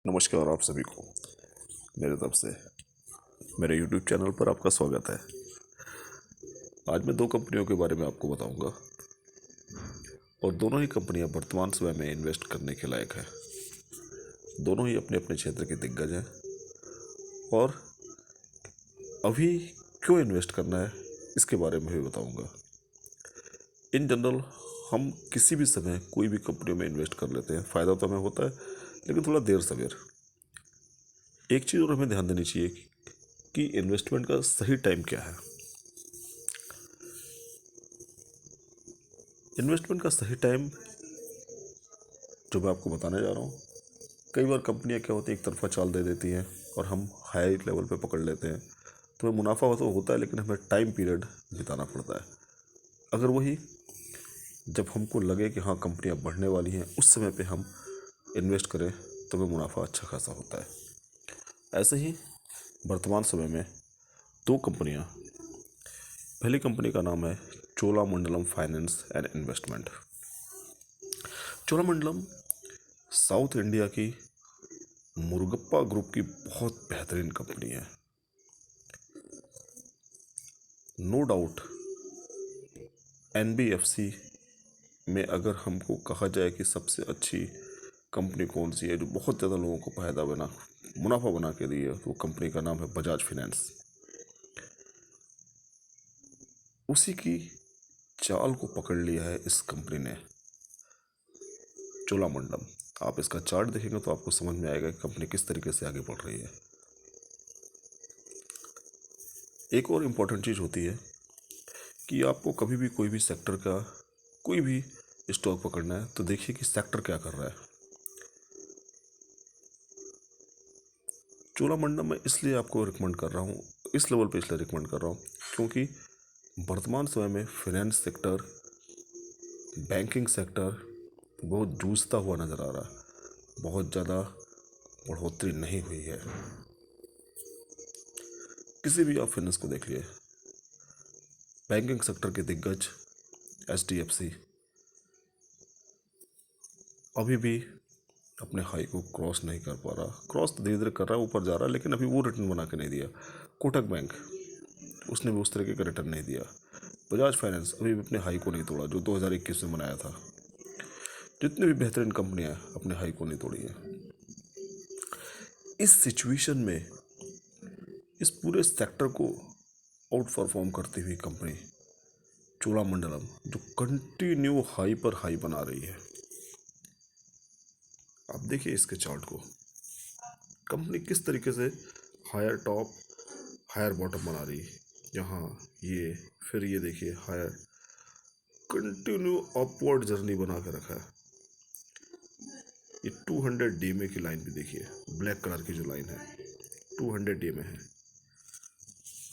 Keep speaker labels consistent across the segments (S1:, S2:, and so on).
S1: नमस्कार आप सभी को मेरे तरफ से मेरे YouTube चैनल पर आपका स्वागत है। आज मैं दो कंपनियों के बारे में आपको बताऊंगा और दोनों ही कंपनियां वर्तमान समय में इन्वेस्ट करने के लायक है। दोनों ही अपने अपने क्षेत्र के दिग्गज हैं और अभी क्यों इन्वेस्ट करना है इसके बारे में भी बताऊंगा। इन जनरल हम किसी भी समय कोई भी कंपनियों में इन्वेस्ट कर लेते हैं, फ़ायदा तो हमें होता है लेकिन थोड़ा देर सवेर। एक चीज़ और हमें ध्यान देनी चाहिए कि इन्वेस्टमेंट का सही टाइम क्या है। इन्वेस्टमेंट का सही टाइम जो मैं आपको बताने जा रहा हूँ, कई बार कंपनियां क्या होती है एक तरफा चाल दे देती हैं और हम हाई लेवल पे पकड़ लेते हैं, तो हमें मुनाफा तो होता है लेकिन हमें टाइम पीरियड बिताना पड़ता है। अगर वही जब हमको लगे कि हाँ कंपनियां बढ़ने वाली हैं उस समय पे हम इन्वेस्ट करें तो हमें मुनाफा अच्छा खासा होता है। ऐसे ही वर्तमान समय में दो कंपनियां, पहली कंपनी का नाम है Cholamandalam finance and investment. Cholamandalam south India की मुरुगप्पा ग्रुप की बहुत बेहतरीन कंपनी है। नो डाउट एनबीएफसी में अगर हमको कहा जाए कि सबसे अच्छी कंपनी कौन सी है जो बहुत ज़्यादा लोगों को मुनाफा बना के दी है, तो वो कंपनी का नाम है बजाज फाइनेंस। उसी की चाल को पकड़ लिया है इस कंपनी ने, चोलामंडलम। आप इसका चार्ट देखेंगे तो आपको समझ में आएगा कि कंपनी किस तरीके से आगे बढ़ रही है। एक और इम्पोर्टेंट चीज़ होती है कि आपको कभी भी कोई भी सेक्टर का कोई भी स्टॉक पकड़ना है तो देखिए कि सेक्टर क्या कर रहा है। चोलामंडलम मैं इसलिए आपको रिकमेंड कर रहा हूँ, इस लेवल पे इसलिए रिकमेंड कर रहा हूँ क्योंकि वर्तमान समय में फाइनेंस सेक्टर, बैंकिंग सेक्टर बहुत जूझता हुआ नज़र आ रहा है। बहुत ज़्यादा बढ़ोतरी नहीं हुई है। किसी भी आप फाइनेंस को देख लिए, बैंकिंग सेक्टर के दिग्गज एचडीएफसी अभी भी अपने हाई को क्रॉस नहीं कर पा रहा। क्रॉस तो धीरे धीरे कर रहा है, ऊपर जा रहा है, लेकिन अभी वो रिटर्न बना के नहीं दिया। कोटक बैंक, उसने भी उस तरीके का रिटर्न नहीं दिया। बजाज फाइनेंस अभी भी अपने हाई को नहीं तोड़ा जो 2021 में बनाया था। जितनी भी बेहतरीन कंपनियां अपने हाई को नहीं तोड़ी हैं। इस सिचुएशन में इस पूरे सेक्टर को आउट परफॉर्म करती हुई कंपनी चोलामंडलम जो कंटिन्यू हाई पर हाई बना रही है। आप देखिए इसके चार्ट को, कंपनी किस तरीके से हायर टॉप हायर बॉटम बना रही है। यहाँ ये, फिर ये देखिए हायर, कंटिन्यू अपवर्ड जर्नी बना के रखा है। ये 200 डीएमए की लाइन भी देखिए, ब्लैक कलर की जो लाइन है 200 डीएमए है।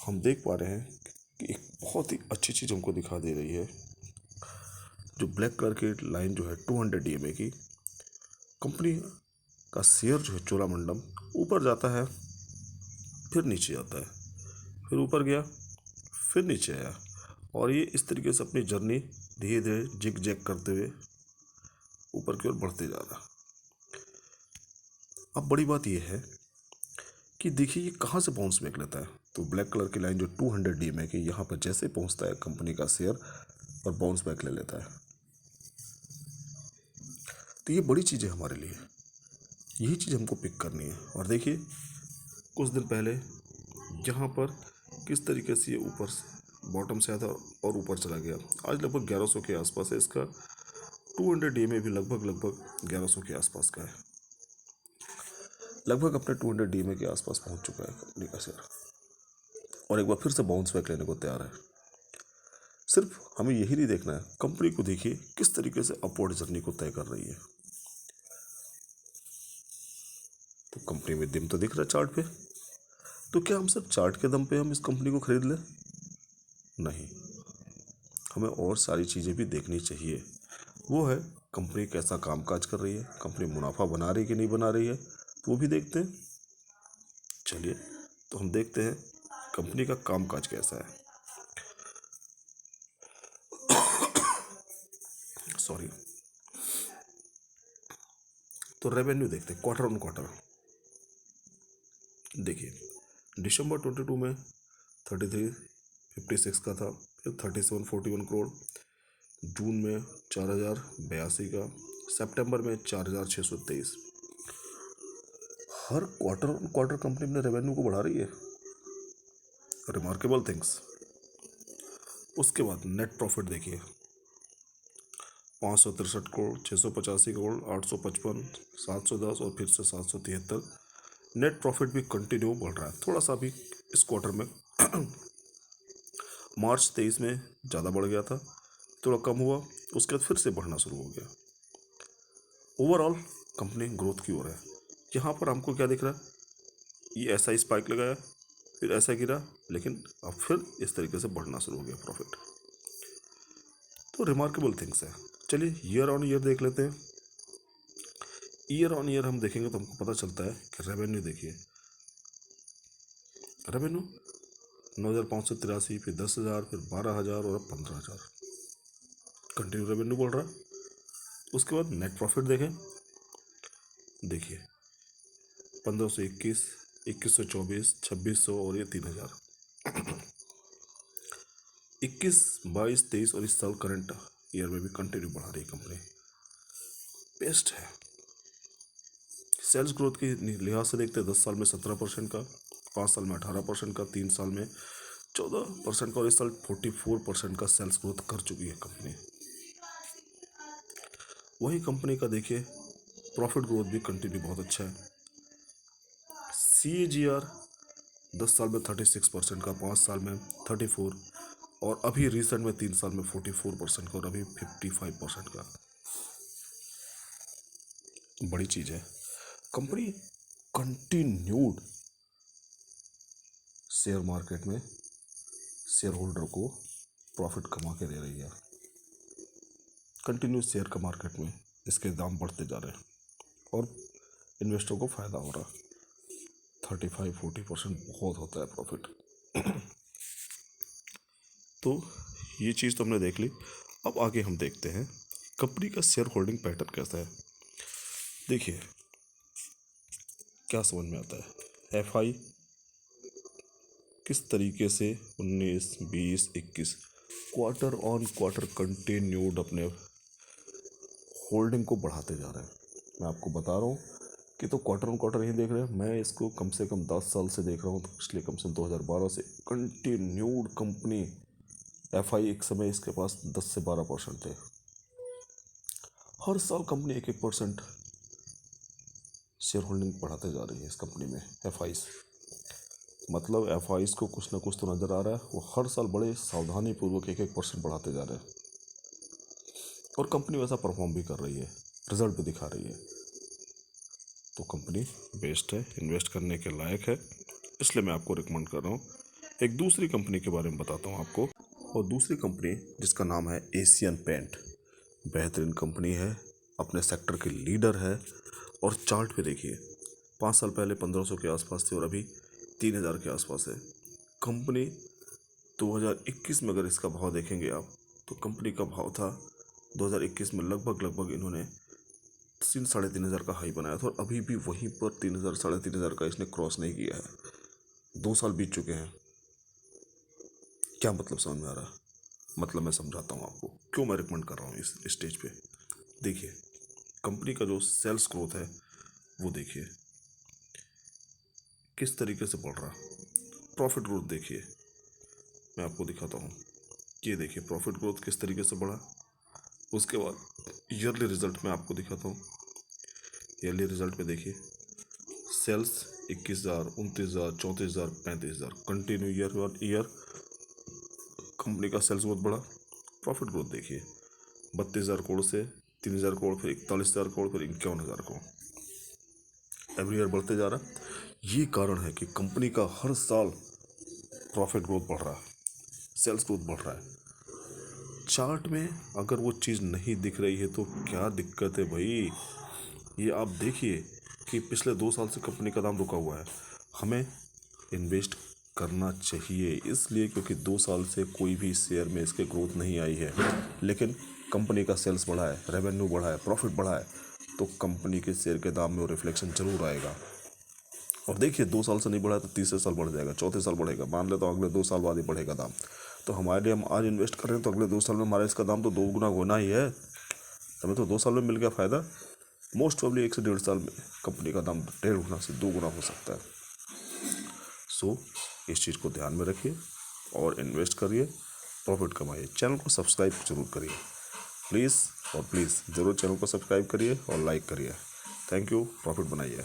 S1: हम देख पा रहे हैं कि एक बहुत ही अच्छी चीज़ हमको दिखा दे रही है। जो ब्लैक कलर की लाइन जो है 200 डीएमए की, कंपनी का शेयर जो है चोलामंडलम ऊपर जाता है, फिर नीचे आता है, फिर ऊपर गया, फिर नीचे आया, और ये इस तरीके से अपनी जर्नी धीरे धीरे जिग जैग करते हुए ऊपर की ओर बढ़ते जा रहा। अब बड़ी बात यह है कि देखिए ये कहाँ से बाउंस बैक लेता है। तो ब्लैक कलर की लाइन जो 200 डीएमए की, यहाँ पर जैसे पहुँचता है कंपनी का शेयर और बाउंस बैक ले लेता है। तो ये बड़ी चीज़ है हमारे लिए, यही चीज़ हमको पिक करनी है। और देखिए कुछ दिन पहले यहाँ पर किस तरीके से ये ऊपर बॉटम से आया था और ऊपर चला गया। आज लगभग 1100 के आसपास है इसका। 200 डीएमए भी लगभग 1100 के आसपास का है, लगभग अपने 200 डीएमए के आसपास पहुंच चुका है कंपनी का शेयर, और एक बार फिर से बाउंस बैक लेने को तैयार है। सिर्फ हमें यही नहीं देखना है, कंपनी को देखिए किस तरीके से अपवर्ड जर्नी को तय कर रही है। तो कंपनी में दम तो दिख रहा है चार्ट पे। तो क्या हम सिर्फ चार्ट के दम पे हम इस कंपनी को खरीद लें? नहीं, हमें और सारी चीज़ें भी देखनी चाहिए। वो है कंपनी कैसा कामकाज कर रही है, कंपनी मुनाफा बना रही है कि नहीं बना रही है, तो वो भी देखते हैं। चलिए तो हम देखते हैं कंपनी का कामकाज कैसा है। सॉरी। तो रेवेन्यू देखते हैं क्वार्टर ऑन क्वार्टर। देखिए दिसंबर 22 में 3356 का था, फिर 3741 करोड़, जून में 4082 का, सितंबर में 4623। हर क्वार्टर कंपनी अपने रेवेन्यू को बढ़ा रही है। Remarkable things. उसके बाद नेट प्रॉफिट देखिए 563 करोड़, 685 करोड़, 855, 710 और फिर से 773। नेट प्रॉफिट भी कंटिन्यू बढ़ रहा है। थोड़ा सा भी इस क्वार्टर में मार्च 23 में ज़्यादा बढ़ गया था, थोड़ा कम हुआ, उसके बाद फिर से बढ़ना शुरू हो गया। ओवरऑल कंपनी ग्रोथ की ओर है। यहाँ पर हमको क्या दिख रहा है, ये ऐसा ही स्पाइक लगाया, फिर ऐसा गिरा, लेकिन अब फिर इस तरीके से बढ़ना शुरू हो गया प्रॉफिट। तो रिमार्केबल थिंग्स है। चलिए ईयर ऑन ईयर देख लेते हैं। ईयर ऑन ईयर हम देखेंगे तो हमको पता चलता है कि रेवेन्यू देखिए, रेवेन्यू 9,583, फिर 10,000, फिर 12,000 और अब 15,000। कंटिन्यू रेवेन्यू बढ़ रहा है। उसके बाद नेट प्रॉफिट देखें, देखिए 1521, 2124, 2600 और ये 3,000। 21, 22, 23 और इस साल करंट ईयर में भी कंटिन्यू बढ़ा रही कंपनी। बेस्ट है। सेल्स ग्रोथ के लिहाज से देखते हैं 10 साल में 17% का, 5 साल में 18% का, 3 साल में 14% का और इस साल 44% का सेल्स ग्रोथ कर चुकी है कंपनी। वही कंपनी का देखिए प्रॉफिट ग्रोथ भी कंटिन्यू बहुत अच्छा है। CAGR 10 साल में 36% का, 5 साल में 34 और अभी रिसेंट में 3 साल में 44% का और अभी 55% का। बड़ी चीज़ है। कंपनी कंटिन्यूड शेयर मार्केट में शेयर होल्डर को प्रॉफिट कमा के दे रही है। कंटिन्यू शेयर का मार्केट में इसके दाम बढ़ते जा रहे हैं और इन्वेस्टर को फ़ायदा हो रहा है। 35-40% बहुत होता है प्रॉफिट। तो ये चीज़ तो हमने देख ली। अब आगे हम देखते हैं कंपनी का शेयर होल्डिंग पैटर्न कैसा है। देखिए क्या समझ में आता है, FI किस तरीके से 19, 20, 21 क्वार्टर ऑन क्वार्टर कंटिन्यूड अपने होल्डिंग को बढ़ाते जा रहे हैं। मैं आपको बता रहा हूँ कि तो क्वार्टर ऑन क्वार्टर नहीं देख रहे हैं, मैं इसको कम से कम 10 साल से देख रहा हूँ। तो पिछले कम से कम 2012 से कंटिन्यूड कंपनी FI एक समय इसके पास 10 से 12% थे। हर साल कंपनी 1-1% शेयर होल्डिंग बढ़ाते जा रही है इस कंपनी में। FIs मतलब FIs को कुछ ना कुछ तो नज़र आ रहा है, वो हर साल बड़े सावधानी पूर्वक 1-1% बढ़ाते जा रहे हैं और कंपनी वैसा परफॉर्म भी कर रही है, रिजल्ट भी दिखा रही है। तो कंपनी बेस्ट है, इन्वेस्ट करने के लायक है, इसलिए मैं आपको रिकमेंड कर रहा हूँ। एक दूसरी कंपनी के बारे में बताता हूँ आपको, और दूसरी कंपनी जिसका नाम है एशियन पेंट। बेहतरीन कंपनी है, अपने सेक्टर की लीडर है और चार्ट पे देखिए 5 साल पहले 1500 के आसपास थी और अभी 3000 के आसपास है। कंपनी 2021 में अगर इसका भाव देखेंगे आप तो कंपनी का भाव था 2021 में लगभग इन्होंने 3-3,500 का हाई बनाया था और अभी भी वहीं पर 3,000-3,500 का इसने क्रॉस नहीं किया है। 2 साल बीत चुके हैं। क्या मतलब समझ में आ रहा है? मतलब मैं समझाता हूँ आपको क्यों मैं रिकमेंड कर रहा हूँ इस स्टेज पे। देखिए कंपनी का जो सेल्स ग्रोथ है वो देखिए किस तरीके से बढ़ रहा है। प्रॉफिट ग्रोथ देखिए, मैं आपको दिखाता हूँ। ये देखिए प्रॉफिट ग्रोथ किस तरीके से बढ़ा। उसके बाद ईयरली रिजल्ट में आपको दिखाता हूँ। ईयरली रिजल्ट में देखिए सेल्स 21,000, 29,000, 34,000, 35,000 कंटिन्यू ईयर कंपनी का सेल्स ग्रोथ बढ़ा। प्रॉफिट ग्रोथ देखिए 32,000 करोड़ से 3,000 करोड़, फिर 41,000 करोड़, फिर 51,000 करोड़, एवरी ईयर बढ़ते जा रहा है। ये कारण है कि कंपनी का हर साल प्रॉफिट ग्रोथ बढ़ रहा है, सेल्स ग्रोथ बढ़ रहा है। चार्ट में अगर वो चीज़ नहीं दिख रही है तो क्या दिक्कत है भाई। ये आप देखिए कि पिछले 2 साल से कंपनी का दाम रुका हुआ है। हमें इन्वेस्ट करना चाहिए इसलिए क्योंकि 2 साल से कोई भी शेयर में इसके ग्रोथ नहीं आई है, लेकिन कंपनी का सेल्स बढ़ा है, रेवेन्यू बढ़ा है, प्रॉफिट बढ़ा है, तो कंपनी के शेयर के दाम में वो रिफ्लेक्शन जरूर आएगा। और देखिए 2 साल से नहीं बढ़ा तो तीसरे साल बढ़ जाएगा, चौथे साल बढ़ेगा, मान ले तो अगले 2 साल बाद ही बढ़ेगा दाम। तो हमारे लिए हम आज इन्वेस्ट कर रहे हैं तो अगले 2 साल में हमारा इसका दाम तो 2 गुना होना ही है। हमें तो 2 साल में मिल गया फ़ायदा, मोस्ट प्रॉब्ली 1 से 1.5 साल में कंपनी का दाम 1.5 गुना से 2 गुना हो सकता है। सो इस चीज़ को ध्यान में रखिए और इन्वेस्ट करिए, प्रॉफिट कमाइए। चैनल को सब्सक्राइब जरूर करिए प्लीज़, और प्लीज़ ज़रूर चैनल को सब्सक्राइब करिए और लाइक करिए। थैंक यू, प्रॉफिट बनाइए।